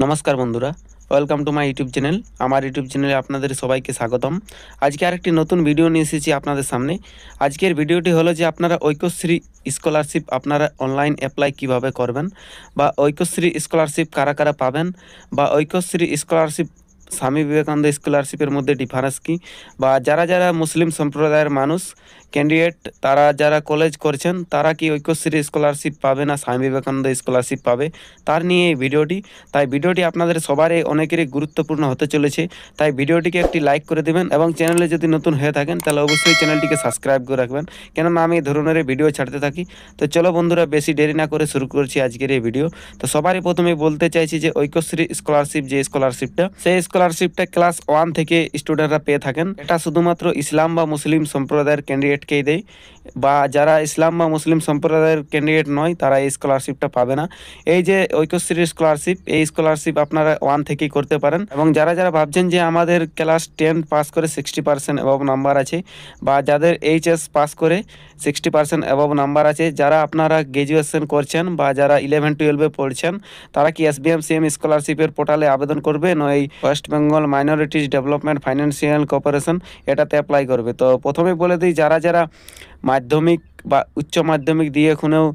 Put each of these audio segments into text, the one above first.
নমস্কার বন্ধুরা, welcome to my YouTube channel. আমার ইউটিউব চ্যানেলে আপনাদের সবাইকে স্বাগতম। আজকে আরেকটি নতুন ভিডিও নিয়ে এসেছি আপনাদের সামনে। আজকের ভিডিওটি হলো যে আপনারা ঐক্যশ্রী স্কলারশিপ আপনারা অনলাইন অ্যাপ্লাই কিভাবে করবেন, বা ঐক্যশ্রী স্কলারশিপ কারা কারা পাবেন, বা ঐক্যশ্রী স্কলারশিপ স্বামী বিবেকানন্দ স্কলারশিপের মধ্যে ডিফারেন্স কী, বা যারা যারা মুসলিম সম্প্রদায়ের মানুষ ক্যান্ডিডেট তারা যারা কলেজ করছেন তারা কি ঐক্যশ্রী স্কলারশিপ পাবে না স্বামী বিবেকানন্দ স্কলারশিপ পাবে, তার নিয়ে এই ভিডিওটি। তাই ভিডিওটি আপনাদের সবারই অনেকেরই গুরুত্বপূর্ণ হতে চলেছে। তাই ভিডিওটিকে একটি লাইক করে দেবেন এবং চ্যানেলে যদি নতুন হয়ে থাকেন তাহলে অবশ্যই চ্যানেলটিকে সাবস্ক্রাইব করে রাখবেন, কেননা আমি এই ধরনের ভিডিও ছাড়তে থাকি। তো চলো বন্ধুরা, বেশি দেরি না করে শুরু করছি আজকের এই ভিডিও। তো সবারই প্রথমে বলতে চাইছি যে ঐক্যশ্রী স্কলারশিপ যে স্কলারশিপটা, সেই স্কলারশিপটা ক্লাস 1 থেকে স্টুডেন্টরা পেয়ে থাকেন। এটা শুধুমাত্র ইসলাম বা মুসলিম সম্প্রদায়ের ক্যান্ডিডেটকেই দেয়, বা যারা ইসলাম বা মুসলিম সম্প্রদায়ের ক্যান্ডিডেট নয় তারা এই স্কলারশিপটা পাবে না। এই যে ঐক্যশ্রী স্কলারশিপ, এই স্কলারশিপ আপনারা 1 থেকেই করতে পারেন। এবং যারা যারা ভাবছেন যে আমাদের ক্লাস 10 পাস করে 60% অ্যাবভ নাম্বার আছে, বা যাদের এইচএস পাস করে 60% অ্যাবভ নাম্বার আছে, যারা আপনারা গ্র্যাজুয়েশন করছেন বা যারা 11-12-এ পড়ছেন, তারা কি SBMCM স্কলারশিপের পোর্টালে আবেদন করবে না এই West Bengal minorities development financial corporation এটাতে অ্যাপ্লাই করবে? তো প্রথমে বলে দিই, যারা যারা মাধ্যমিক বা উচ্চ মাধ্যমিক দিয়ে এখনও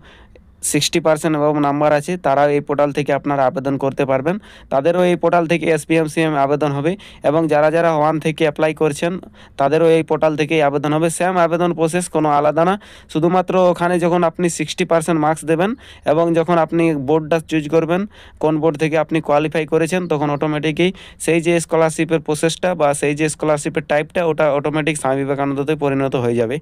60% এবং নাম্বার আছে, তারা এই পোর্টাল থেকে আপনারা আবেদন করতে পারবেন। তাদেরও এই পোর্টাল থেকে SBMCM আবেদন হবে। এবং যারা যারা 1 থেকে অ্যাপ্লাই করছেন তাদেরও এই পোর্টাল থেকেই আবেদন হবে। সেম আবেদন প্রসেস, কোনো আলাদা না। শুধুমাত্র ওখানে যখন আপনি 60% মার্কস দেবেন এবং যখন আপনি বোর্ডটা চুজ করবেন কোন বোর্ড থেকে আপনি কোয়ালিফাই করেছেন, তখন অটোমেটিকই সেই যে স্কলারশিপের প্রসেসটা বা সেই যে স্কলারশিপের টাইপটা ওটা অটোমেটিক স্বামী বিবেকানন্দতে পরিণত হয়ে যাবে।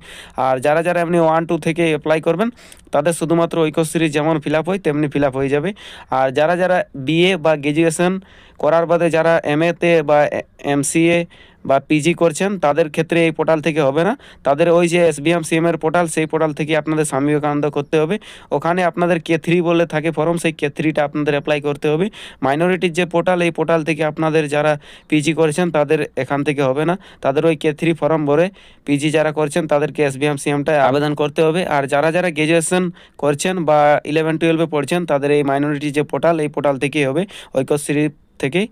আর যারা যারা এমনি 1-2 থেকে অ্যাপ্লাই করবেন তাদের শুধুমাত্র ঐক্যশ্রী যেমন ফিল আপ হয় তেমনি ফিল আপ হয়ে যাবে। আর যারা যারা বিএ বা গ্র্যাজুয়েশন করার বাদে যারা MA-তে বা MCA বা পিজি করছেন, তাদের ক্ষেত্রে এই পোর্টাল থেকে হবে না। তাদের ওই যে SBMCM এর পোর্টাল, সেই পোর্টাল থেকে আপনাদের স্বামী বিবেকানন্দ করতে হবে। ওখানে আপনাদের K3 বলে থাকে ফর্ম, সেই K3টা আপনাদের অ্যাপ্লাই করতে হবে। মাইনরিটির যে পোর্টাল, এই পোর্টাল থেকে আপনাদের যারা পিজি করেছেন তাদের এখান থেকে হবে না। তাদের ওই K3 ফর্ম ভরে পিজি যারা করছেন তাদেরকে SBMCMটায় আবেদন করতে হবে। আর যারা যারা গ্র্যাজুয়েশন করছেন বা 11-12-এ পড়ছেন তাদের এই মাইনরিটি যে পোর্টাল, এই পোর্টাল থেকেই হবে, ঐক্যশ্রী থেকেই।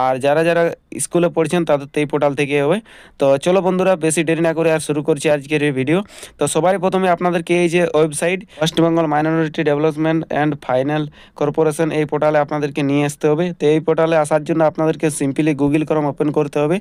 আর যারা যারা স্কুলে পড়ছেন তাদের তো এই পোর্টাল থেকে হবে। তো চলো বন্ধুরা, বেশি দেরি না করে আর শুরু করছি আজকের এই ভিডিও। তো সবারই প্রথমে আপনাদেরকে এই যে website West Bengal minority development and final corporation, এই পোর্টালে আপনাদেরকে নিয়ে আসতে হবে। তো এই পোর্টালে আসার জন্য আপনাদেরকে সিম্পলি গুগল ক্রোম ওপেন করতে হবে।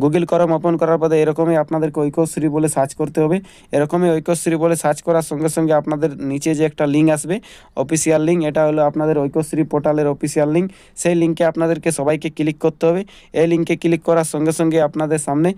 গুগল ক্রোম ওপেন করার পরে এরকমই আপনাদেরকে ঐক্যশ্রী বলে সার্চ করতে হবে। এরকমই ঐক্যশ্রী বলে সার্চ করার সঙ্গে সঙ্গে আপনাদের নিচে যে একটা লিঙ্ক আসবে, অফিসিয়াল লিঙ্ক, এটা হলো আপনাদের ঐক্যশ্রী পোর্টালের অফিসিয়াল লিঙ্ক। সেই লিঙ্কে আপনাদেরকে সবাইকে ক্লিক করতে হবে। এই লিঙ্কে ক্লিক করার সঙ্গে সঙ্গে আপনাদের সামনে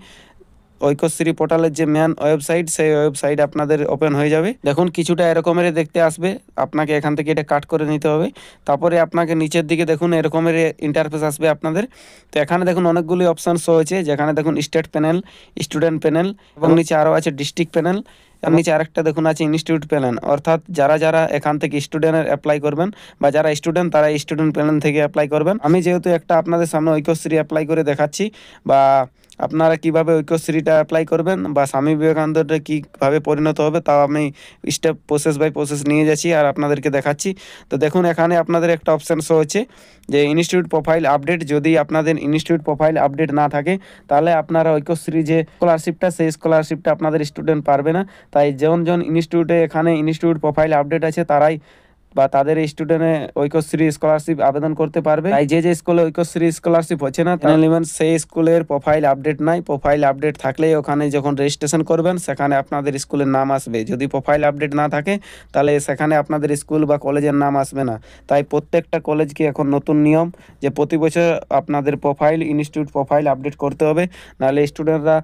ঐক্যশ্রী পোর্টালের যে মেন ওয়েবসাইট, সেই ওয়েবসাইট আপনাদের ওপেন হয়ে যাবে। দেখুন কিছুটা এরকমের দেখতে আসবে। আপনাকে এখান থেকে এটা কাট করে নিতে হবে। তারপরে আপনাকে নিচের দিকে দেখুন এরকমের ইন্টারফেস আসবে আপনাদের। তো এখানে দেখুন অনেকগুলি অপশান শো হয়েছে, যেখানে দেখুন স্টেট প্যানেল, স্টুডেন্ট প্যানেল, এবং নিচে আরও আছে ডিস্ট্রিক্ট প্যানেল। আর নিচে আরেকটা দেখুন আছে ইনস্টিটিউট প্যানেল। অর্থাৎ যারা যারা এখান থেকে স্টুডেন্টের অ্যাপ্লাই করবেন বা যারা স্টুডেন্ট তারা স্টুডেন্ট প্যানেল থেকে অ্যাপ্লাই করবেন। আমি যেহেতু একটা আপনাদের সামনে ঐক্যশ্রী অ্যাপ্লাই করে দেখাচ্ছি, বা আপনারা কিভাবে ঐক্যশ্রীটা অ্যাপ্লাই করবেন বা স্বামী বিবেকানন্দটা কীভাবে পরিণত হবে, তাও আমি স্টেপ প্রসেস বাই প্রসেস নিয়ে যাচ্ছি আর আপনাদেরকে দেখাচ্ছি। তো দেখুন এখানে আপনাদের একটা অপশান শো হচ্ছে যে ইনস্টিটিউট প্রোফাইল আপডেট। যদি আপনাদের ইনস্টিটিউট প্রোফাইল আপডেট না থাকে তাহলে আপনারা ঐক্যশ্রী যে স্কলারশিপটা, সেই স্কলারশিপটা আপনাদের স্টুডেন্ট পারবে না। তাই যেমন যেমন ইনস্টিটিউটে এখানে ইনস্টিটিউট প্রোফাইল আপডেট আছে তারাই বা তাদের স্টুডেন্টে ঐক্যশ্রী স্কলারশিপ আবেদন করতে পারবে। তাই যে যে স্কুলে ঐক্যশ্রী স্কলারশিপ হচ্ছে না সেই স্কুলের প্রোফাইল আপডেট নাই। প্রোফাইল আপডেট থাকলেই ওখানে যখন রেজিস্ট্রেশন করবেন সেখানে আপনাদের স্কুলের নাম আসবে। যদি প্রোফাইল আপডেট না থাকে তাহলে সেখানে আপনাদের স্কুল বা কলেজের নাম আসবে না। তাই প্রত্যেকটা কলেজকে এখন নতুন নিয়ম যে প্রতি বছর আপনাদের প্রোফাইল, ইনস্টিটিউট প্রোফাইল আপডেট করতে হবে, নাহলে স্টুডেন্টরা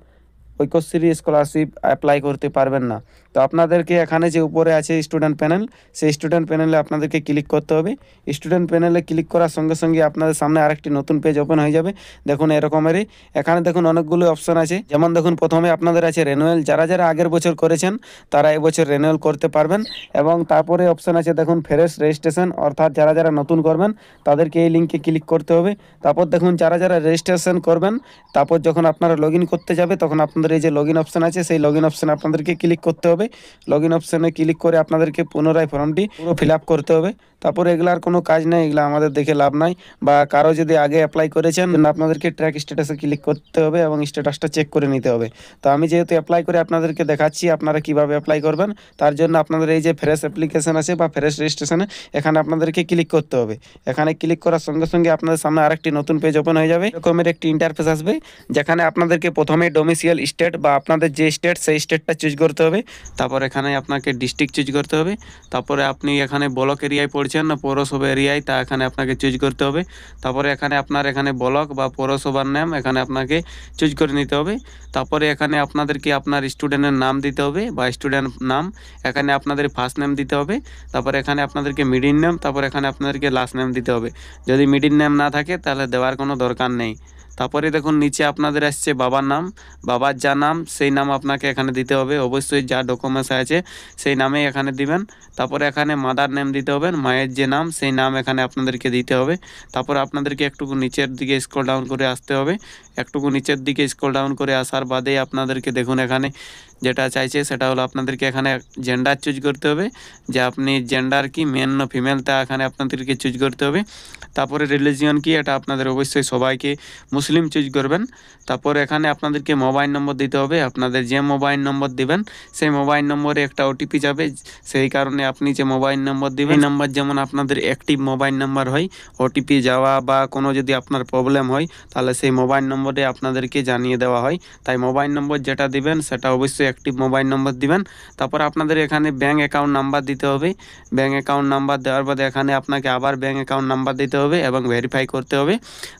ঐক্যশ্রী স্কলারশিপ অ্যাপ্লাই করতে পারবেন না। তো আপনাদেরকে এখানে যে উপরে আছে স্টুডেন্ট প্যানেল, সেই স্টুডেন্ট প্যানেলে আপনাদেরকে ক্লিক করতে হবে। স্টুডেন্ট প্যানেলে ক্লিক করার সঙ্গে সঙ্গে আপনাদের সামনে আরেকটি নতুন পেজ ওপেন হয়ে যাবে। দেখুন এরকমেরই এখানে দেখুন অনেকগুলো অপশান আছে। যেমন দেখুন প্রথমে আপনাদের আছে রেনুয়াল। যারা যারা আগের বছর করেছেন তারা এবছর রেনুয়াল করতে পারবেন। এবং তারপরে অপশান আছে দেখুন ফ্রেশ রেজিস্ট্রেশন, অর্থাৎ যারা যারা নতুন করবেন তাদেরকে এই লিঙ্কে ক্লিক করতে হবে। তারপর দেখুন যারা যারা রেজিস্ট্রেশন করবেন, তারপর যখন আপনারা লগ ইন করতে যাবে তখন আপনাদের এই যে লগ ইন অপশান আছে, সেই লগ ইন অপশানে আপনাদেরকে ক্লিক করতে হবে। হবে। লগ ইন অপশানে ক্লিক করে আপনাদেরকে পুনরায় ফর্মটি পুরো ফিল আপ করতে হবে। তারপরে এগুলার কোনো কাজ নেই, এগুলো আমাদের দেখে লাভ নাই। বা কারো যদি আগে অ্যাপ্লাই করেছেন আপনাদেরকে ট্র্যাক স্ট্যাটাসে ক্লিক করতে হবে এবং স্ট্যাটাসটা চেক করে নিতে হবে। তো আমি যেহেতু অ্যাপ্লাই করে আপনাদেরকে দেখাচ্ছি আপনারা কিভাবে অ্যাপ্লাই করবেন। তার জন্য আপনাদের এই যে ফ্রেশ অ্যাপ্লিকেশন আছে বা ফ্রেশ রেজিস্ট্রেশনে এখানে আপনাদেরকে ক্লিক করতে হবে। এখানে ক্লিক করার সঙ্গে সঙ্গে আপনাদের সামনে আরেকটি নতুন পেজ ওপেন হয়ে যাবে। এরকমের একটি ইন্টারফেস আসবে, যেখানে আপনাদেরকে প্রথমে ডোমিসিয়াল স্টেট বা আপনাদের যে স্টেট সেই স্টেটটা চুজ করতে হবে। তারপর এখানে আপনাকে ডিস্ট্রিক্ট চুজ করতে হবে। তারপরে আপনি এখানে ব্লক এরিয়ায় পড়ছেন না পৌরসভা এরিয়ায়, তা এখানে আপনাকে চুজ করতে হবে। তারপরে এখানে আপনার এখানে ব্লক বা পৌরসভার নাম এখানে আপনাকে চুজ করে নিতে হবে। তারপরে এখানে আপনাদেরকে আপনার স্টুডেন্টের নাম দিতে হবে বা স্টুডেন্ট নাম, এখানে আপনাদের ফার্স্ট নেম দিতে হবে। তারপরে এখানে আপনাদেরকে মিডিল নেম, তারপর এখানে আপনাদেরকে লাস্ট নেম দিতে হবে। যদি মিডিল নেম না থাকে তাহলে দেওয়ার কোনো দরকার নেই। তারপরে দেখুন নিচে আপনাদের আসছে বাবার নাম, বাবার যা নাম সেই নাম আপনাকে এখানে দিতে হবে। অবশ্যই যা ডকুমেন্টস আছে সেই নামেই এখানে দিবেন। তারপরে এখানে মাদার নেম দিতে হবে, মায়ের যে নাম সেই নাম এখানে আপনাদেরকে দিতে হবে। তারপর আপনাদেরকে একটুকু নিচের দিকে স্ক্রল ডাউন করে আসতে হবে। একটুকু নিচের দিকে স্ক্রল ডাউন করে আসার বাদে আপনাদেরকে দেখুন এখানে যেটা চাইছে সেটা হলো আপনাদেরকে এখানে জেন্ডার চুজ করতে হবে, যে আপনি জেন্ডার কি মেল না ফিমেল তা এখানে আপনাদেরকে চুজ করতে হবে। তারপরে রিলিজিয়ন কি, এটা আপনাদের অবশ্যই সবাইকে মুসলিম চুজ করবেন। তারপর এখানে আপনাদেরকে মোবাইল নম্বর দিতে হবে। আপনাদের যে মোবাইল নম্বর দিবেন সেই মোবাইল নম্বরে একটা ওটিপি যাবে, সেই কারণে আপনি যে মোবাইল নম্বর দিবেন এই নাম্বার যেমন আপনাদের অ্যাক্টিভ মোবাইল নাম্বার হয়, ওটিপি যাওয়া বা কোনো যদি আপনার প্রবলেম হয় তাহলে সেই মোবাইল নম্বরে আপনাদেরকে জানিয়ে দেওয়া হয়। তাই মোবাইল নম্বর যেটা দিবেন সেটা অবশ্যই অ্যাক্টিভ মোবাইল নম্বর দিবেন। তারপর আপনাদের এখানে ব্যাঙ্ক অ্যাকাউন্ট নাম্বার দিতে হবে। ব্যাঙ্ক অ্যাকাউন্ট নাম্বার দেওয়ার বাদে এখানে আপনাকে আবার ব্যাঙ্ক অ্যাকাউন্ট নাম্বার দিতে হবে এবং ভেরিফাই করতে হবে।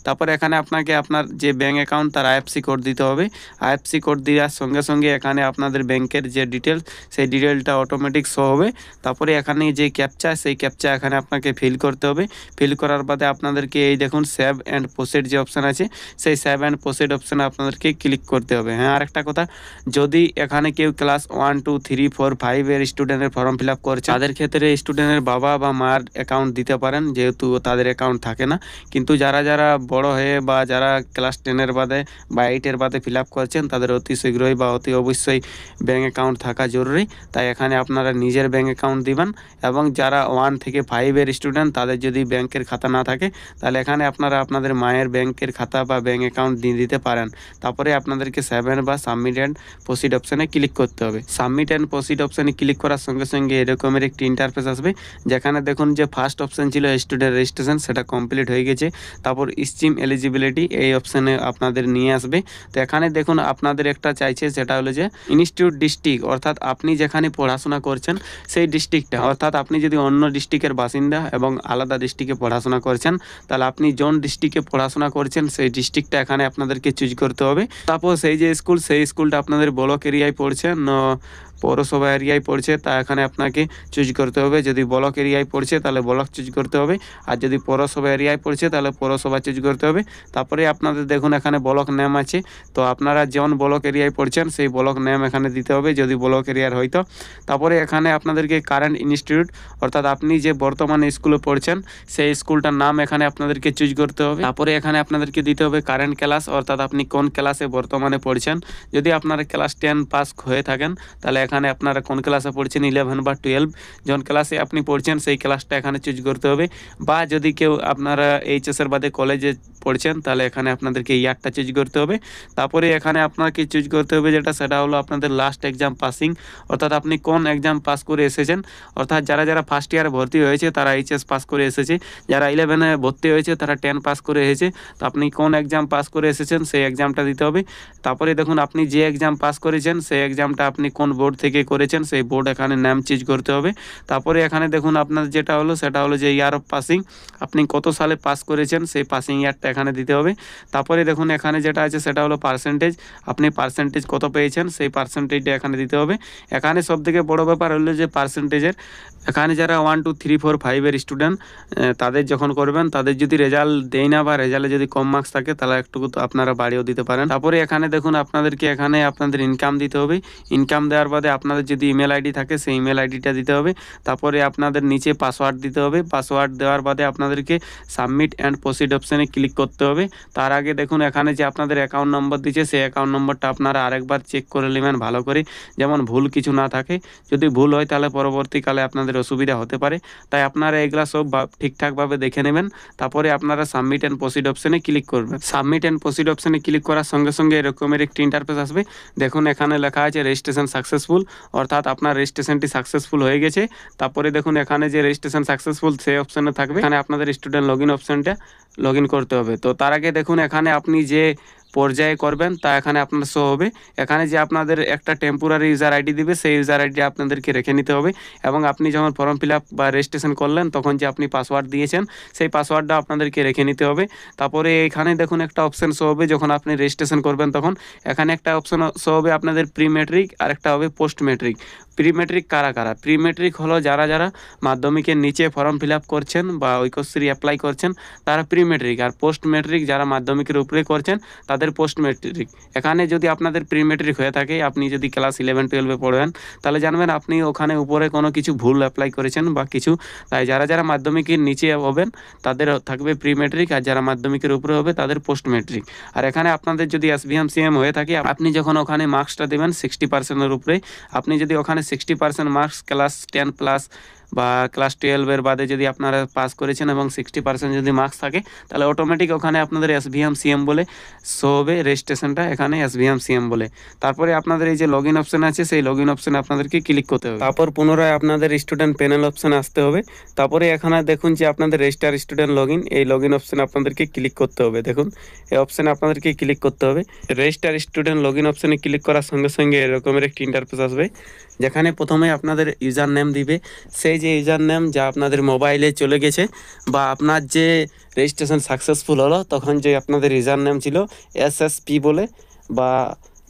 তারপর এখানে আপনাকে আপনার যে ব্যাঙ্ক অ্যাকাউন্ট তার আইএফসি কোড দিতে হবে। আইএফসি কোড দেওয়ার সঙ্গে সঙ্গে এখানে আপনাদের ব্যাংকের যে ডিটেলস সেই ডিটেলটা অটোমেটিক শো হবে। তারপরে এখানে যে ক্যাপচা সেই ক্যাপচা এখানে আপনাকে ফিল করতে হবে। ফিল করার বাদে আপনাদেরকে এই দেখুন সেভ অ্যান্ড প্রসিড যে অপশান আছে সেই সেভ অ্যান্ড প্রসিড অপশানে আপনাদেরকে ক্লিক করতে হবে। হ্যাঁ, আরেকটা কথা, যদি এখানে কেউ ক্লাস 1, 2, 3, 4, 5 এর স্টুডেন্টের ফর্ম ফিল আপ করছে তাদের ক্ষেত্রে স্টুডেন্টের বাবা বা মার অ্যাকাউন্ট দিতে পারেন, যেহেতু তাদের অ্যাকাউন্ট থাকে না। কিন্তু যারা যারা বড় হয়ে বা যারা ক্লাস 10-এর বাদে বা 8-এর বাদে ফিল আপ করছেন তাদের অতি শীঘ্রই বা অতি অবশ্যই ব্যাঙ্ক অ্যাকাউন্ট থাকা জরুরি। তাই এখানে আপনারা নিজের ব্যাঙ্ক অ্যাকাউন্ট দিবেন। এবং যারা 1 থেকে 5 এর স্টুডেন্ট তাদের যদি ব্যাংকের খাতা না থাকে তাহলে এখানে আপনারা আপনাদের মায়ের ব্যাংকের খাতা বা ব্যাঙ্ক অ্যাকাউন্ট দিয়ে দিতে পারেন। তারপরে আপনাদেরকে সেভেন বা সাবমিট অ্যান্ড প্রসিড অপশানে ক্লিক করতে হবে। সাবমিট অ্যান্ড প্রসিড অপশানে ক্লিক করার সঙ্গে সঙ্গে এরকমের একটি ইন্টারফেস আসবে, যেখানে দেখুন যে ফার্স্ট অপশান ছিল স্টুডেন্ট রেজিস্ট্রেশন, সেটা কমপ্লিট হয়ে গেছে। তারপর স্ট্রিম এলিজিবিলিটি এই অপশানে আপনাদের নিয়ে আসবে। তো এখানে দেখুন আপনাদের একটা চাইছে, সেটা হলো যে ইনস্টিটিউট ডিস্ট্রিক্ট, অর্থাৎ আপনি যেখানে পড়াশোনা করছেন সেই ডিস্ট্রিক্টটা, অর্থাৎ আপনি যদি অন্য ডিস্ট্রিক্টের বাসিন্দা এবং আলাদা ডিস্ট্রিক্টে পড়াশোনা করছেন তাহলে আপনি কোন ডিস্ট্রিক্টে পড়াশোনা করছেন সেই ডিস্ট্রিক্টটা এখানে আপনাদেরকে চুজ করতে হবে। তারপর সেই যে স্কুল সেই স্কুলটা আপনাদের ব্লক এরিয়ায় পড়ছে না পৌরসভা এরিয়ায় পড়ছে তা এখানে আপনাকে চুজ করতে হবে। যদি ব্লক এরিয়ায় পড়ছে তাহলে ব্লক চুজ করতে হবে, আর যদি পৌরসভা এরিয়ায় পড়ছে তাহলে পৌরসভা চুজ করতে হবে। তারপরে আপনাদের দেখুন এখানে ব্লক নেম আছে, তো আপনারা যেমন ব্লক এরিয়ায় পড়ছেন সেই ব্লক নেম এখানে দিতে হবে যদি ব্লক এরিয়ার হয়তো। তারপরে এখানে আপনাদেরকে কারেন্ট ইনস্টিটিউট, অর্থাৎ আপনি যে বর্তমানে স্কুলে পড়ছেন সেই স্কুলটার নাম এখানে আপনাদেরকে চুজ করতে হবে। তারপরে এখানে আপনাদেরকে দিতে হবে কারেন্ট ক্লাস, অর্থাৎ আপনি কোন ক্লাসে বর্তমানে পড়ছেন। যদি আপনারা ক্লাস 10 পাস হয়ে থাকেন তাহলে এখানে আপনারা কোন ক্লাসে পড়ছেন 11 বা 12 যখন ক্লাসে আপনি পড়ছেন সেই ক্লাসটা এখানে চুজ করতে হবে। বা যদি কেউ আপনারা এইচএসের বাদে কলেজে পড়ছেন তাহলে এখানে আপনাদেরকে ইয়ারটা চুজ করতে হবে। তারপরে এখানে আপনাকে চুজ করতে হবে যেটা, সেটা হলো আপনাদের লাস্ট এক্সাম পাসিং, অর্থাৎ আপনি কোন এক্সাম পাস করে এসেছেন। অর্থাৎ যারা যারা ফার্স্ট ইয়ারে ভর্তি হয়েছে তারা এইচএস পাস করে এসেছে, যারা 11-এ ভর্তি হয়েছে তারা 10 পাস করে এসেছে। তো আপনি কোন এক্সাম পাস করে এসেছেন সেই এক্সামটা দিতে হবে। তারপরে দেখুন আপনি যে এক্সাম পাস করেছেন সেই এক্সামটা আপনি কোন বোর্ড থেকে করেছেন সেই বোর্ড এখানে নাম চুজ করতে হবে। তারপরে এখানে দেখুন আপনার যেটা হলো সেটা হলো যে ইয়ার অফ পাসিং, আপনি কত সালে পাস করেছেন সেই পাসিং ইয়ারটা এখানে দিতে হবে। তারপরে দেখুন এখানে যেটা আছে সেটা হলো পার্সেন্টেজ, আপনি পার্সেন্টেজ কত পেয়েছেন সেই পার্সেন্টেজটা এখানে দিতে হবে। এখানে সবথেকে বড় ব্যাপার হলো যে পার্সেন্টেজের, এখানে যারা 1, 2, 3, 4, 5 এর স্টুডেন্ট তাদের যখন করবেন তাদের যদি রেজাল্ট দেয় না বা রেজাল্টে যদি কম মার্কস থাকে তাহলে একটু আপনারা বাড়িয়েও দিতে পারেন। তারপরে এখানে দেখুন আপনাদেরকে এখানে আপনাদের ইনকাম দিতে হবে। হবে। ইনকাম দেওয়ার বাদে আপনাদের যদি ইমেল আইডি থাকে সেই ইমেল আইডিটা দিতে হবে। তারপরে আপনাদের নিচে পাসওয়ার্ড দিতে হবে। পাসওয়ার্ড দেওয়ার বাদে আপনাদেরকে সাবমিট অ্যান্ড প্রসিড অপশানে ক্লিক করতে হবে। তার আগে দেখুন এখানে যে আপনাদের অ্যাকাউন্ট নম্বর দিচ্ছে সেই অ্যাকাউন্ট নম্বরটা আপনারা আরেকবার চেক করে নেবেন ভালো করে, যেমন ভুল কিছু না থাকে। যদি ভুল হয় তাহলে পরবর্তীকালে আপনাদের অসুবিধা হতে পারে, তাই আপনারা এগুলা সব ঠিকঠাকভাবে দেখে নেবেন। তারপরে আপনারা সাবমিট অ্যান্ড প্রসিড অপশানে ক্লিক করবেন। সাবমিট অ্যান্ড প্রসিড অপশানে ক্লিক করার সঙ্গে সঙ্গে এরকমের একটি ইন্টারফেস আসবে। দেখুন এখানে লেখা আছে রেজিস্ট্রেশন সাকসেসফুল, অর্থাৎ আপনার রেজিস্ট্রেশনটি সাকসেসফুল হয়ে গেছে। তারপরে দেখুন এখানে যে রেজিস্ট্রেশন সাকসেসফুল সেই অপশানে থাকবে, এখানে আপনাদের স্টুডেন্ট লগ ইন অপশানটা লগ ইন করতে হবে। তো তার আগে দেখুন এখানে আপনি যে পর্যায়ে করবেন তা এখানে আপনার শো হবে। এখানে যে আপনাদের একটা টেম্পোরারি ইউজার আইডি দিবে সেই ইউজার আইডি আপনাদেরকে রেখে নিতে হবে, এবং আপনি যখন ফর্ম ফিল আপ বা রেজিস্ট্রেশন করলেন তখন যে আপনি পাসওয়ার্ড দিয়েছেন সেই পাসওয়ার্ডটা আপনাদেরকে রেখে নিতে হবে। তারপরে এখানে দেখুন একটা অপশান শো হবে যখন আপনি রেজিস্ট্রেশন করবেন তখন এখানে একটা অপশান শো হবে আপনাদের প্রি মেট্রিক আর একটা হবে পোস্ট মেট্রিক। প্রি মেট্রিক কারা কারা? প্রি মেট্রিক হলো যারা যারা মাধ্যমিকের নিচে ফর্ম ফিল আপ করছেন বা ঐক্যশ্রী অ্যাপ্লাই করছেন তারা প্রি মেট্রিক, আর পোস্ট মেট্রিক যারা মাধ্যমিকের উপরে করছেন তাদের পোস্ট মেট্রিক। এখানে যদি আপনাদের প্রি মেট্রিক হয়ে থাকে, আপনি যদি ক্লাস 11-12 পড়েন তাহলে জানবেন আপনি ওখানে উপরে কোনো কিছু ভুল অ্যাপ্লাই করেছেন বা কিছু, তাই যারা যারা মাধ্যমিকের নিচে হবেন তাদের থাকবে প্রি মেট্রিক, আর যারা মাধ্যমিকের উপরে হবে তাদের পোস্ট মেট্রিক। আর এখানে আপনাদের যদি SBM CM হয়ে থাকে, আপনি যখন ওখানে মার্কসটা দেবেন 60%-এর উপরে, আপনি যদি ওখানে 60% মার্কস ক্লাস 10 প্লাস বা ক্লাস 12-এর বাদে যদি আপনারা পাস করেছেন এবং 60% যদি মার্কস থাকে তাহলে অটোমেটিক ওখানে আপনাদের SBM CM বলে শো হবে, রেজিস্ট্রেশনটা এখানে SBM CM বলে। তারপরে আপনাদের এই যে লগ ইন অপশান আছে সেই লগ ইন অপশানে আপনাদেরকে ক্লিক করতে হবে। তারপর পুনরায় আপনাদের স্টুডেন্ট প্যানেল অপশানে আসতে হবে। তারপরে এখানে দেখুন যে আপনাদের রেজিস্টার স্টুডেন্ট লগ ইন, এই লগ ইন অপশানে আপনাদেরকে ক্লিক করতে হবে। দেখুন এই অপশানে আপনাদেরকে ক্লিক করতে হবে। রেজিস্টার স্টুডেন্ট লগ ইন অপশানে ক্লিক করার সঙ্গে সঙ্গে এরকমের একটি ইন্টারফেস আসবে, যেখানে প্রথমে আপনাদের ইউজার নেম দিবে। সেই যে ইউজার নেম যা আপনাদের মোবাইলে চলে গেছে বা আপনার যে রেজিস্ট্রেশন সাকসেসফুল হলো তখন যে আপনাদের ইউজার নেম ছিল SSP বলে বা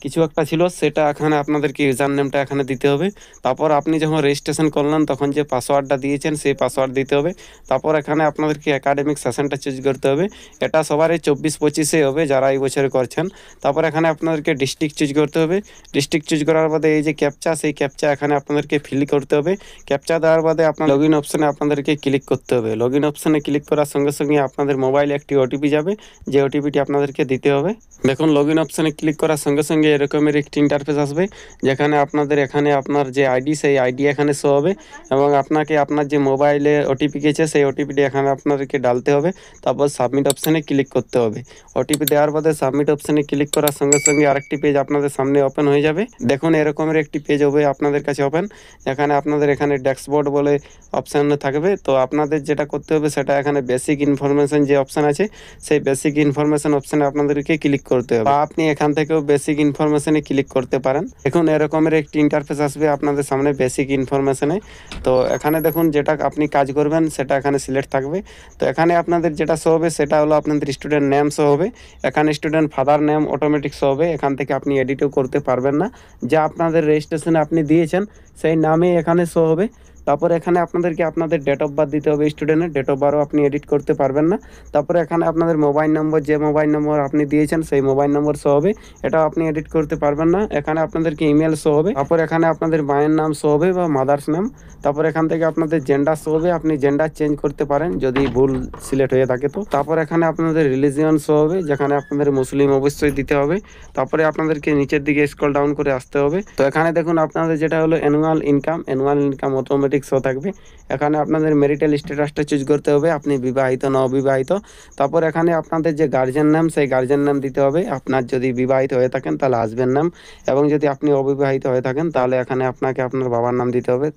কিছু একটা ছিল, সেটা এখানে আপনাদেরকে ইউজার নেমটা এখানে দিতে হবে। তারপর আপনি যখন রেজিস্ট্রেশন করলেন তখন যে পাসওয়ার্ডটা দিয়েছেন সেই পাসওয়ার্ড দিতে হবে। তারপর এখানে আপনাদেরকে একাডেমিক সেশনটা চুজ করতে হবে, এটা সবারই 24-25-এ হবে যারা এই বছরে করছেন। তারপর এখানে আপনাদেরকে ডিস্ট্রিক্ট চুজ করতে হবে। ডিস্ট্রিক্ট চুজ করার বাদে এই যে ক্যাপচা, সেই ক্যাপচা এখানে আপনাদেরকে ফিল করতে হবে। ক্যাপচা দেওয়ার বাদে আপনার লগ ইন অপশানে আপনাদেরকে ক্লিক করতে হবে। লগ ইন অপশানে ক্লিক করার সঙ্গে সঙ্গে আপনাদের মোবাইলে একটি OTP যাবে, যে OTPটি আপনাদেরকে দিতে হবে। দেখুন লগ ইন অপশানে ক্লিক করার সঙ্গে সঙ্গে এরকমের একটি ইন্টারফেস আসবে, যেখানে আপনাদের এখানে আপনার যে আইডি সেই আইডি এখানে শো হবে, এবং আপনাকে আপনার যে মোবাইলে OTP গেছে সেই OTPটি এখানে আপনাদেরকে ডালতে হবে। তারপর সাবমিট অপশানে ক্লিক করতে হবে। OTP দেওয়ার বাদে সাবমিট অপশানে ক্লিক করার সঙ্গে সঙ্গে আরেকটি পেজ আপনাদের সামনে ওপেন হয়ে যাবে। দেখুন এরকমের একটি পেজ হবে আপনাদের কাছে ওপেন, যেখানে আপনাদের এখানে ড্যাশবোর্ড বলে অপশান থাকবে। তো আপনাদের যেটা করতে হবে সেটা এখানে বেসিক ইনফরমেশন যে অপশান আছে সেই বেসিক ইনফরমেশন অপশানে আপনাদেরকে ক্লিক করতে হবে, বা আপনি এখান থেকেও বেসিক ইনফরমেশনে ক্লিক করতে পারেন। এখন এরকমের একটি ইন্টারফেস আসবে আপনাদের সামনে বেসিক ইনফরমেশনে। তো এখানে দেখুন যেটা আপনি কাজ করবেন সেটা এখানে সিলেক্ট থাকবে। তো এখানে আপনাদের যেটা শো হবে সেটা হলো আপনাদের স্টুডেন্ট নেম শো হবে। এখানে student father name automatic show হবে, এখান থেকে আপনি এডিটও করতে পারবেন না। যা আপনাদের রেজিস্ট্রেশনে আপনি দিয়েছেন সেই নামে এখানে শো হবে। তারপর এখানে আপনাদেরকে আপনাদের ডেট অফ বার্থ দিতে হবে, স্টুডেন্টের ডেট অফ বার্থও আপনি এডিট করতে পারবেন না। তারপরে এখানে আপনাদের মোবাইল নম্বর, যে মোবাইল নম্বর আপনি দিয়েছেন সেই মোবাইল নম্বর শো হবে, এটাও আপনি এডিট করতে পারবেন না। এখানে আপনাদেরকে ইমেল শো হবে। তারপর এখানে আপনাদের মায়ের নাম শো হবে বা মাদার্স নেম। তারপর এখান থেকে আপনাদের জেন্ডার শো হবে, আপনি জেন্ডার চেঞ্জ করতে পারেন যদি ভুল সিলেক্ট হয়ে থাকে তো। তারপর এখানে আপনাদের রিলিজিয়ন শো হবে, যেখানে আপনাদের মুসলিম অবশ্যই দিতে হবে। তারপরে আপনাদেরকে নিচের দিকে স্ক্রল ডাউন করে আসতে হবে। তো এখানে দেখুন আপনাদের যেটা হলো অ্যানুয়াল ইনকাম অটোমেটিক শো থাকবে। এখানে আপনাদের ম্যারিটাল স্ট্যাটাসটা চুজ করতে হবে, আপনি বিবাহিত না অবিবাহিত। তারপর এখানে আপনাদের যে গার্জিয়ান নাম সেই গার্জিয়ান নাম দিতে হবে। আপনার যদি বিবাহিত হয়ে থাকেন তাহলে হাজবেন্ড নাম, এবং যদি আপনি অবিবাহিত হয়ে থাকেন তাহলে এখানে আপনাকে আপনার বাবার নাম দিতে হবে।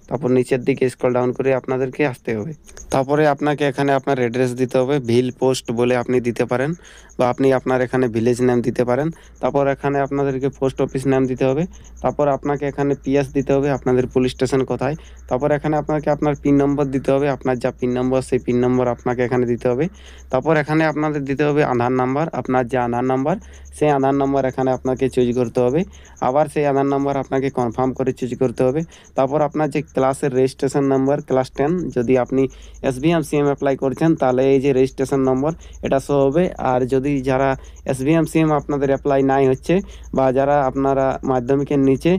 তারপর নিচের দিকে স্ক্রল ডাউন করে আপনাদেরকে আসতে হবে। তারপরে আপনাকে এখানে আপনার অ্যাড্রেস দিতে হবে, ভিল পোস্ট বলে আপনি দিতে পারেন, বা আপনি আপনার এখানে ভিলেজ নেম দিতে পারেন। তারপর এখানে আপনাদেরকে পোস্ট অফিস নাম দিতে হবে। তারপর আপনাকে এখানে PS দিতে হবে, আপনাদের পুলিশ স্টেশন কোথায়। তারপর এখানে আপনাকে আপনার পিন নম্বর দিতে হবে, আপনার যা পিন নম্বর সেই পিন নম্বর আপনাকে এখানে দিতে হবে। তারপর এখানে আপনাদের দিতে হবে আধার নাম্বার, আপনার যে আধার নাম্বার সেই আধার নাম্বার এখানে আপনাকে চুজ করতে হবে। আবার সেই আধার নাম্বার আপনাকে কনফার্ম করে চুজ করতে হবে। তারপর আপনার যে ক্লাসের রেজিস্ট্রেশন নাম্বার ক্লাস 10, যদি আপনি SBM-CM অ্যাপ্লাই করছেন তাহলে এই যে রেজিস্ট্রেশন নম্বর এটা শো হবে। আর যদি যারা SBM-CM আপনাদের অ্যাপ্লাই নাই হচ্ছে বা যারা আপনারা মাধ্যমিকের নিচে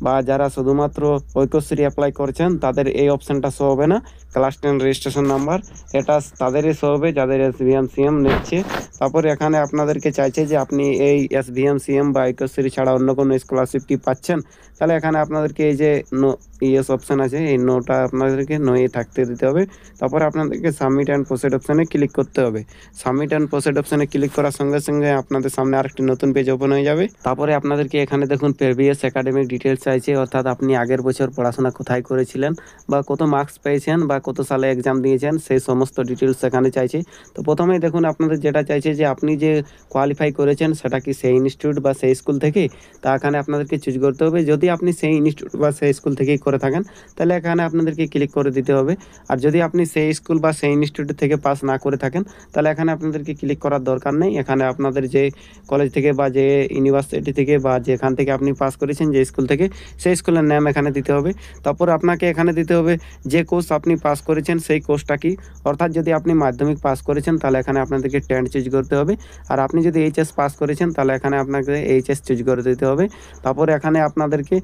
বা যারা শুধুমাত্র ঐক্যশ্রী অ্যাপ্লাই করছেন তাদের এই অপশানটা শো হবে না, ক্লাস 10 রেজিস্ট্রেশন নাম্বার এটা তাদেরই শো হবে যাদের SBM-CM নিচ্ছে। তারপরে এখানে আপনাদেরকে চাইছে যে আপনি এই SBM-CM বা ঐক্যশ্রী ছাড়া অন্য কোনো স্কলারশিপ কি পাচ্ছেন, তাহলে এখানে আপনাদেরকে এই যে নো ইয়েস অপশান আছে এই নোটা আপনাদেরকে নোয়ে থাকতে দিতে হবে। তারপরে আপনাদেরকে সাবমিট অ্যান্ড প্রসিড অপশানে ক্লিক করতে হবে। সাবমিট অ্যান্ড প্রসিড অপশানে ক্লিক করার সঙ্গে সঙ্গে আপনাদের সামনে আরেকটি নতুন পেজ ওপেন হয়ে যাবে। তারপরে আপনাদেরকে এখানে দেখুন প্রিভিয়াস একাডেমিক ডিটেলস চাইছে, অর্থাৎ আপনি আগের বছর পড়াশোনা কোথায় করেছিলেন বা কত মার্কস পেয়েছেন বা কত সালে এক্সাম দিয়েছেন সেই সমস্ত ডিটেলস এখানে চাইছে। তো প্রথমেই দেখুন আপনাদের যেটা চাইছে যে আপনি যে কোয়ালিফাই করেছেন সেটা কি সেই ইনস্টিটিউট বা সেই স্কুল থেকে, তা এখানে আপনাদেরকে চুজ করতে হবে। যদি আপনি সেই ইনস্টিটিউট বা সেই স্কুল থেকেই করে থাকেন তাহলে এখানে আপনাদেরকে ক্লিক করে দিতে হবে। আর যদি আপনি সেই স্কুল বা সেই ইনস্টিটিউট থেকে পাস না করে থাকেন তাহলে এখানে আপনাদেরকে ক্লিক করার দরকার নেই। এখানে আপনাদের যে কলেজ থেকে বা যে ইউনিভার্সিটি থেকে বা যেখান থেকে আপনি পাস করেছেন যে স্কুল থেকে সেই স্কুলের নাম এখানে দিতে হবে। তারপর আপনাকে এখানে দিতে হবে যে কোর্স আপনি পাস করেছেন সেই কোর্সটা কি, অর্থাৎ যদি আপনি মাধ্যমিক পাস করেছেন তাহলে এখানে আপনাদেরকে 10 চুজ করতে হবে। আর আপনি যদি এইচএস পাস করেছেন তাহলে এখানে আপনাকে এইচএস চুজ করে দিতে হবে। তারপরে এখানে আপনাদেরকে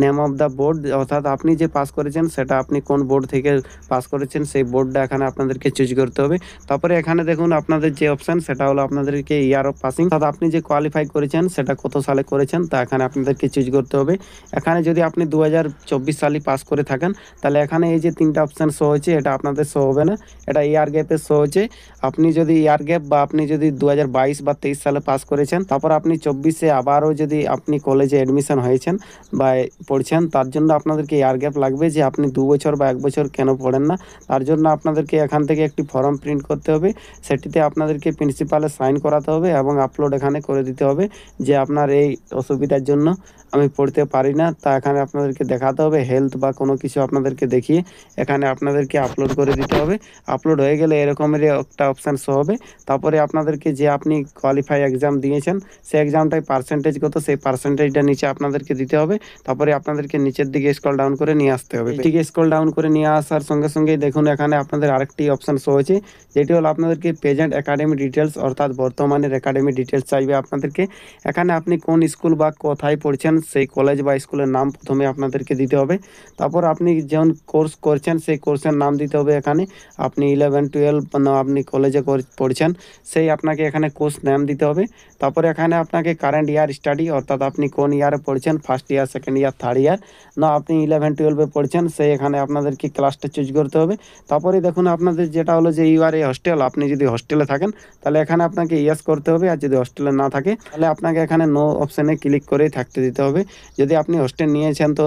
নেম অফ দ্য বোর্ড, অর্থাৎ আপনি যে পাস করেছেন সেটা আপনি কোন বোর্ড থেকে পাস করেছেন সেই বোর্ডটা এখানে আপনাদেরকে চুজ করতে হবে। তারপরে এখানে দেখুন আপনাদের যে অপশান সেটা হলো আপনাদেরকে ইয়ার অফ পাসিং, অর্থাৎ আপনি যে কোয়ালিফাই করেছেন সেটা কত সালে করেছেন তা এখানে আপনাদেরকে চুজ করতে হবে। এখানে যদি আপনি 2024 সালে পাস করে থাকেন তাহলে এখানে এই যে তিনটা অপশান শো হচ্ছে এটা আপনাদের শো হবে না, এটা ইয়ার গ্যাপে শো হচ্ছে। আপনি যদি ইয়ার গ্যাপ বা আপনি যদি 2022 বা 23 সালে পাস করেছেন তারপর আপনি 24-এ আবারও যদি আপনি কলেজে অ্যাডমিশন হয়েছেন বা পড়ছেন তার জন্য আপনাদেরকে ইয়ার গ্যাপ লাগবে যে আপনি 2 বছর বা 1 বছর কেন পড়েন না। তার জন্য আপনাদেরকে এখান থেকে একটি ফর্ম প্রিন্ট করতে হবে, সেটিতে আপনাদেরকে প্রিন্সিপালের সাইন করাতে হবে এবং আপলোড এখানে করে দিতে হবে যে আপনার এই অসুবিধার জন্য আমি পড়তে পারি না। তা এখানে আপনাদেরকে দেখাতে হবে হেলথ বা কোনো কিছু আপনাদেরকে দেখিয়ে এখানে আপনাদেরকে আপলোড করে দিতে হবে। আপলোড হয়ে গেলে এরকমের একটা অপশান শো হবে। তারপরে আপনাদেরকে যে আপনি কোয়ালিফাই এক্সাম দিয়েছেন সেই এক্সামটায় পার্সেন্টেজ কত সেই পার্সেন্টেজটা নিচে আপনাদেরকে দিতে হবে। তারপরে আপনাদেরকে নিচের দিকে স্ক্রল ডাউন করে নিয়ে আসতে হবে। এদিকে স্ক্রল ডাউন করে নিয়ে আসার সঙ্গে সঙ্গেই দেখুন এখানে আপনাদের আরেকটি অপশান শো হয়েছে যেটি হলো আপনাদেরকে প্রেজেন্ট একাডেমি ডিটেলস, অর্থাৎ বর্তমানের একাডেমি ডিটেলস চাইবে আপনাদেরকে। এখানে আপনি কোন স্কুল বা কোথায় পড়ছেন সেই কলেজ বা স্কুলের নাম প্রথমে আপনাদেরকে দিতে হবে। তারপর আপনি যেমন কোর্স করছেন সেই কোর্সের নাম দিতে হবে। এখানে আপনি 11-12 আপনি কলেজে পড়ছেন সেই আপনাকে এখানে কোর্স নাম দিতে হবে। তারপরে এখানে আপনাকে কারেন্ট ইয়ার স্টাডি, অর্থাৎ আপনি কোন ইয়ারে পড়ছেন, first year, second year, third year, না আপনি 11-12-এ পড়ছেন সেই এখানে আপনাদেরকে ক্লাসটা চুজ করতে হবে। তারপরে দেখুন আপনাদের যেটা হলো যে ইউ আর এ হস্টেল, আপনি যদি হস্টেলে থাকেন তাহলে এখানে আপনাকে ইয়েস করতে হবে, আর যদি হস্টেলে না থাকে তাহলে আপনাকে এখানে নো অপশানে ক্লিক করেই থাকতে দিতে হবে। যদি আপনি হস্টেল নিয়েছেন তো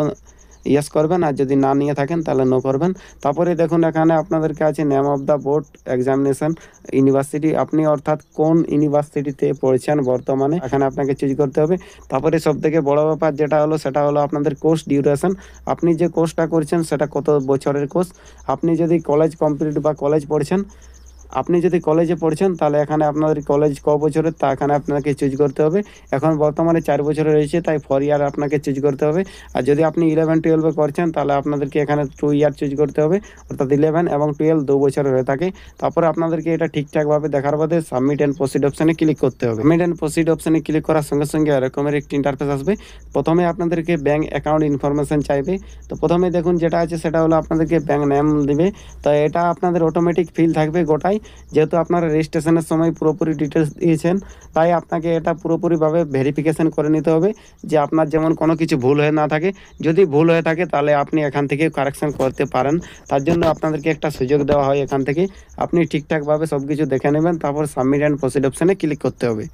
ইয়েস করবেন, আর যদি না নিয়ে থাকেন তাহলে নো করবেন। তারপরে দেখুন এখানে আপনাদেরকে আছে name of the board examination university, আপনি অর্থাৎ কোন ইউনিভার্সিটিতে পড়ছেন বর্তমানে এখানে আপনাকে চুজ করতে হবে। তারপরে সবথেকে বড় ব্যাপার যেটা হলো সেটা হলো আপনাদের কোর্স ডিউরেশন, আপনি যে কোর্সটা করছেন সেটা কত বছরের কোর্স। আপনি যদি কলেজ কমপ্লিট বা কলেজ পড়ছেন, আপনি যদি কলেজে পড়ছেন তাহলে এখানে আপনাদের কলেজ ক বছরের তা এখানে আপনাকে চুজ করতে হবে। এখন বর্তমানে 4 বছরের রয়েছে তাই 4 ইয়ার আপনাকে চুজ করতে হবে। আর যদি আপনি 11-12-এ করছেন তাহলে আপনাদেরকে এখানে 2 ইয়ার চুজ করতে হবে, অর্থাৎ 11 এবং 12 2 বছরের হয়ে থাকে। তারপরে আপনাদেরকে এটা ঠিকঠাকভাবে দেখার বাদে সাবমিট অ্যান্ড প্রসিড অপশানে ক্লিক করতে হবে। সাবমিট অ্যান্ড প্রসিড অপশানে ক্লিক করার সঙ্গে সঙ্গে এরকমের একটি ইন্টারফেস আসবে। প্রথমে আপনাদেরকে ব্যাঙ্ক অ্যাকাউন্ট ইনফরমেশান চাইবে। তো প্রথমে দেখুন যেটা আছে সেটা হলো আপনাদেরকে ব্যাঙ্ক নেম দেবে। তো এটা আপনাদের অটোমেটিক ফিল থাকবে গোটাই, যেহেতু আপনারা রেজিস্ট্রেশনের সময় পুরোপুরি ডিটেলস দিয়েছেন তাই আপনাকে এটা পুরোপুরিভাবে ভেরিফিকেশন করে নিতে হবে যে আপনার যেমন কোনো কিছু ভুল হয়ে না থাকে। যদি ভুল হয়ে থাকে তাহলে আপনি এখান থেকে কারেকশন করতে পারেন, তার জন্য আপনাদেরকে একটা সুযোগ দেওয়া হয় এখান থেকে। আপনি ঠিকঠাকভাবে সব কিছু দেখে নেবেন, তারপর সাবমিট অ্যান্ড প্রসিড অপশানে ক্লিক করতে হবে।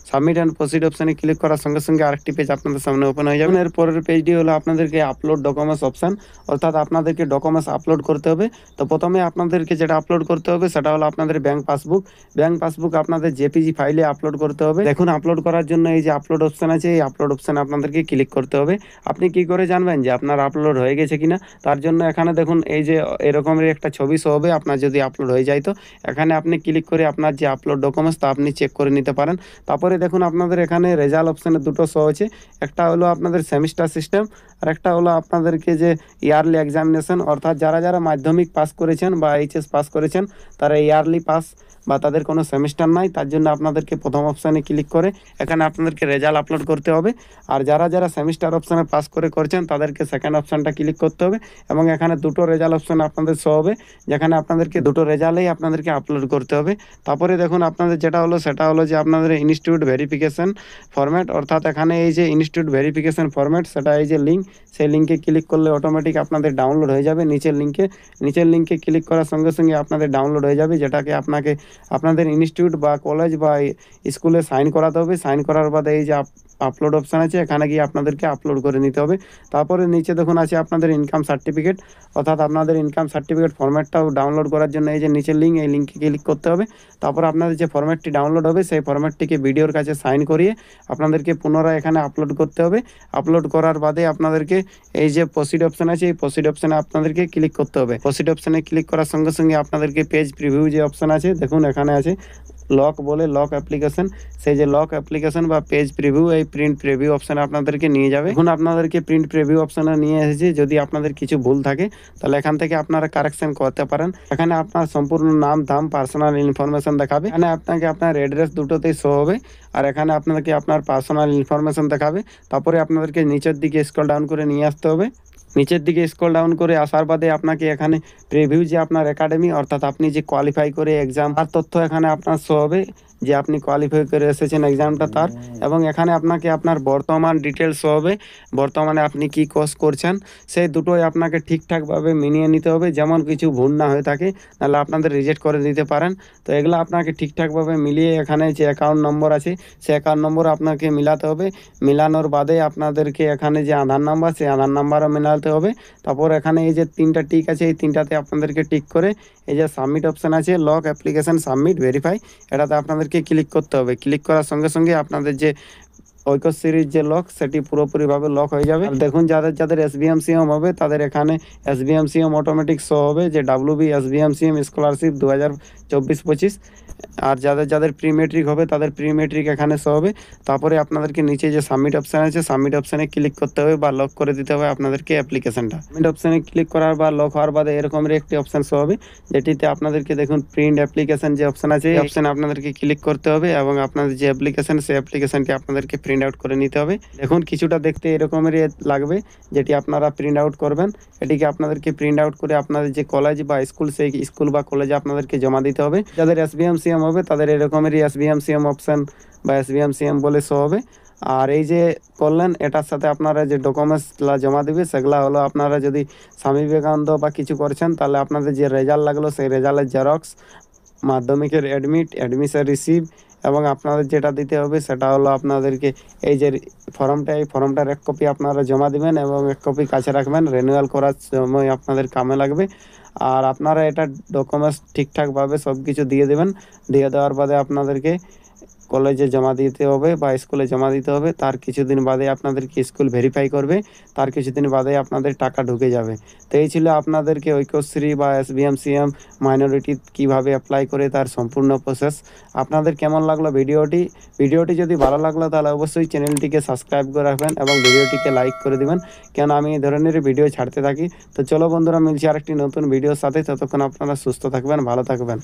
সাবমিট অ্যান্ড প্রসিড অপশানে ক্লিক করার সঙ্গে সঙ্গে আরেকটি পেজ আপনাদের সামনে ওপেন হয়ে যাবে। এর পরের পেজটি হলো আপনাদেরকে আপলোড ডকুমেন্টস অপশান, অর্থাৎ আপনাদেরকে ডকুমেন্টস আপলোড করতে হবে। তো প্রথমে আপনাদেরকে যেটা আপলোড করতে হবে সেটা হলো আপনাদের ব্যাঙ্ক পাসবুক। ব্যাঙ্ক পাসবুক আপনাদের জেপিজি ফাইলে আপলোড করতে হবে। দেখুন আপলোড করার জন্য এই যে আপলোড অপশান আছে এই আপলোড অপশানে আপনাদেরকে ক্লিক করতে হবে। আপনি কি করে জানবেন যে আপনার আপলোড হয়ে গেছে কিনা, তার জন্য এখানে দেখুন এই যে এরকমের একটা ছবি শো হবে আপনার যদি আপলোড হয়ে যায়। তো এখানে আপনি ক্লিক করে আপনার যে আপলোড ডকুমেন্টস তা আপনি চেক করে নিতে পারেন। তারপরে দেখুন আপনাদের এখানে রেজাল্ট অপশানে দুটো শো হচ্ছে, একটা হলো আপনাদের সেমিস্টার সিস্টেম আর একটা হলো আপনাদেরকে যে ইয়ারলি এক্সামিনেশন, অর্থাৎ যারা যারা মাধ্যমিক পাস করেছেন বা এইচএস পাস করেছেন তারা ইয়ারলি পাস বা তাদের কোনো সেমিস্টার নাই, তার জন্য আপনাদেরকে প্রথম অপশানে ক্লিক করে এখানে আপনাদেরকে রেজাল্ট আপলোড করতে হবে। আর যারা যারা সেমিস্টার অপশানে পাস করছেন তাদেরকে সেকেন্ড অপশানটা ক্লিক করতে হবে এবং এখানে দুটো রেজাল্ট অপশান আপনাদের শো হবে, যেখানে আপনাদেরকে দুটো রেজাল্টই আপনাদেরকে আপলোড করতে হবে। তারপরে দেখুন আপনাদের যেটা হলো সেটা হলো যে আপনাদের ইনস্টিটিউট ভেরিফিকেশন ফরম্যাট, অর্থাৎ এখানে এই যে ইনস্টিটিউট ভেরিফিকেশন ফরম্যাট সেটা এই যে লিঙ্ক, সেই লিঙ্কে ক্লিক করলে অটোমেটিক আপনাদের ডাউনলোড হয়ে যাবে নিচের লিঙ্কে ক্লিক করার সঙ্গে সঙ্গে আপনাদের ডাউনলোড হয়ে যাবে, যেটাকে আপনাকে আপনাদের ইনস্টিটিউট বা কলেজ বা স্কুলে সাইন করাতে হবে। সাইন করার বাদে এই যে আপলোড অপশান আছে, এখানে গিয়ে আপনাদেরকে আপলোড করে নিতে হবে। তারপরে নিচে দেখুন আছে আপনাদের ইনকাম সার্টিফিকেট, অর্থাৎ আপনাদের ইনকাম সার্টিফিকেট ফরম্যাটটাও ডাউনলোড করার জন্য এই যে নিচের লিঙ্ক, এই লিঙ্কে ক্লিক করতে হবে। তারপর আপনাদের যে ফরম্যাটটি ডাউনলোড হবে সেই ফরম্যাটটিকে ভিডিওর কাছে সাইন করিয়ে আপনাদেরকে পুনরায় এখানে আপলোড করতে হবে। আপলোড করার বাদে আপনাদেরকে এই যে প্রসিড অপশান আছে, এই প্রসিড অপশানে আপনাদেরকে ক্লিক করতে হবে। প্রসিড অপশানে ক্লিক করার সঙ্গে সঙ্গে আপনাদেরকে পেজ প্রিভিউ যে অপশান আছে দেখুন এখানে আছে লক বলে লক অ্যাপ্লিকেশন, সেই যে লক অ্যাপ্লিকেশন বা পেজ প্রিভিউ, এই প্রিন্ট প্রিভিউ অপশানে আপনাদেরকে নিয়ে যাবে। এখন আপনাদেরকে প্রিন্ট প্রিভিউ অপশানে নিয়ে এসেছে, যদি আপনাদের কিছু ভুল থাকে তাহলে এখান থেকে আপনারা কারেকশন করতে পারেন। এখানে আপনার সম্পূর্ণ নাম ধাম পার্সোনাল ইনফরমেশন দেখাবে, এখানে আপনাকে আপনার অ্যাড্রেস দুটোতেই শো হবে আর এখানে আপনাদেরকে আপনার পার্সোনাল ইনফরমেশন দেখাবে। তারপরে আপনাদেরকে নিচের দিকে স্ক্রল ডাউন করে নিয়ে আসতে হবে। নিচের দিকে স্ক্রল ডাউন করে আসার বাদে আপনাকে এখানে প্রিভিউ যে আপনার একাডেমি, অর্থাৎ আপনি যে কোয়ালিফাই করে এক্সাম, তার তথ্য এখানে আপনার শো হবে যে আপনি কোয়ালিফাই করে এসেছেন এক্সামটা তার, এবং এখানে আপনাকে আপনার বর্তমান ডিটেলস শো হবে, বর্তমানে আপনি কি কোর্স করছেন সেই দুটোই আপনাকে ঠিকঠাকভাবে মিলিয়ে নিতে হবে, যেমন কিছু ভুল না হয়ে থাকে নাহলে আপনাদের রিজেক্ট করে দিতে পারেন। তো এগুলো আপনাকে ঠিকঠাকভাবে মিলিয়ে এখানে যে অ্যাকাউন্ট নম্বর আছে সেই অ্যাকাউন্ট নম্বর আপনাকে মিলাতে হবে। মিলানোর বাদে আপনাদেরকে এখানে যে আধার নাম্বার সেই আধার নাম্বারও মেলাতে হবে। তারপর এখানে এই যে তিনটা টিক আছে, এই তিনটাতে আপনাদেরকে টিক করে এই যে সাবমিট অপশান আছে লক অ্যাপ্লিকেশন সাবমিট ভেরিফাই, এটাতে আপনাদেরকে ক্লিক করতে হবে। ক্লিক করার সঙ্গে সঙ্গে আপনাদের যে ঐক্যশ্রীর যে লক সেটি পুরোপুরিভাবে লক হয়ে যাবে। দেখুন যাদের যাদের SBMCM হবে তাদের এখানে SBMCM অটোমেটিক শো হবে যে WB SBMCM স্কলারশিপ 2024-25, আর যাদের যাদের প্রি মেট্রিক হবে তাদের প্রি মেট্রিক এখানে শো হবে। তারপরে আপনাদেরকে নিচে যে সাবমিট অপশান আছে সাবমিট অপশানে ক্লিক করতে হবে বা লক করে দিতে হবে আপনাদেরকে অ্যাপ্লিকেশনটা। সাবমিট অপশানে ক্লিক করার বা লক হওয়ার বাদে এরকমের একটি অপশান শো হবে, যেটিতে আপনাদেরকে দেখুন প্রিন্ট অ্যাপ্লিকেশন যে অপশান আছে এই অপশানে আপনাদেরকে ক্লিক করতে হবে এবং আপনাদের যে অ্যাপ্লিকেশন সেই অ্যাপ্লিকেশনটি আপনাদেরকে প্রিন্ট আউট করে নিতে হবে। দেখুন কিছুটা দেখতে এরকমেরই লাগবে, যেটি আপনারা প্রিন্ট আউট করবেন। এটিকে আপনাদেরকে প্রিন্ট আউট করে আপনাদের যে কলেজ বা স্কুল সেই স্কুল বা কলেজে আপনাদেরকে জমা দিতে হবে। যাদের SBMCM হবে তাদের এরকমেরই SBMCM অপশান বা SBMCM বলে শো হবে। আর এই যে করলেন এটার সাথে আপনারা যে ডকুমেন্টসগুলো জমা দেবে সেগুলো হলো আপনারা যদি স্বামী বিবেকানন্দ বা কিছু করছেন তাহলে আপনাদের যে রেজাল্ট লাগলো সেই রেজাল্টের জেরক্স, মাধ্যমিকের অ্যাডমিশন রিসিভ, এবং আপনাদের যেটা দিতে হবে সেটা হলো আপনাদেরকে এই যে ফর্মটা, এই ফর্মটার এক কপি আপনারা জমা দেবেন এবং এক কপি কাছে রাখবেন, রিনিউয়াল করার সময় আপনাদের কামে লাগবে। আর আপনারা এটা ডকুমেন্টস ঠিকঠাকভাবে সব কিছু দিয়ে দেবেন। দিয়ে দেওয়ার বাদে আপনাদেরকে কলেজে জমা দিতে হবে বা স্কুলে জমা দিতে হবে। তার কিছুদিন বাদে আপনাদেরকে স্কুল ভেরিফাই করবে, তার কিছুদিন বাদে আপনাদের টাকা ঢুকে যাবে। তো এই ছিল আপনাদেরকে ঐক্যশ্রী বা SBMCM মাইনরিটি কীভাবে অ্যাপ্লাই করে তার সম্পূর্ণ প্রসেস। আপনাদের কেমন লাগলো ভিডিওটি যদি ভালো লাগলো তাহলে অবশ্যই চ্যানেলটিকে সাবস্ক্রাইব করে রাখবেন এবং ভিডিওটিকে লাইক করে দিবেন, কেন আমি এই ধরনের ভিডিও ছাড়তে থাকি। তো চলো বন্ধুরা, মিলছি আরেকটি নতুন ভিডিওর সাথে, ততক্ষণ আপনারা সুস্থ থাকবেন, ভালো থাকবেন।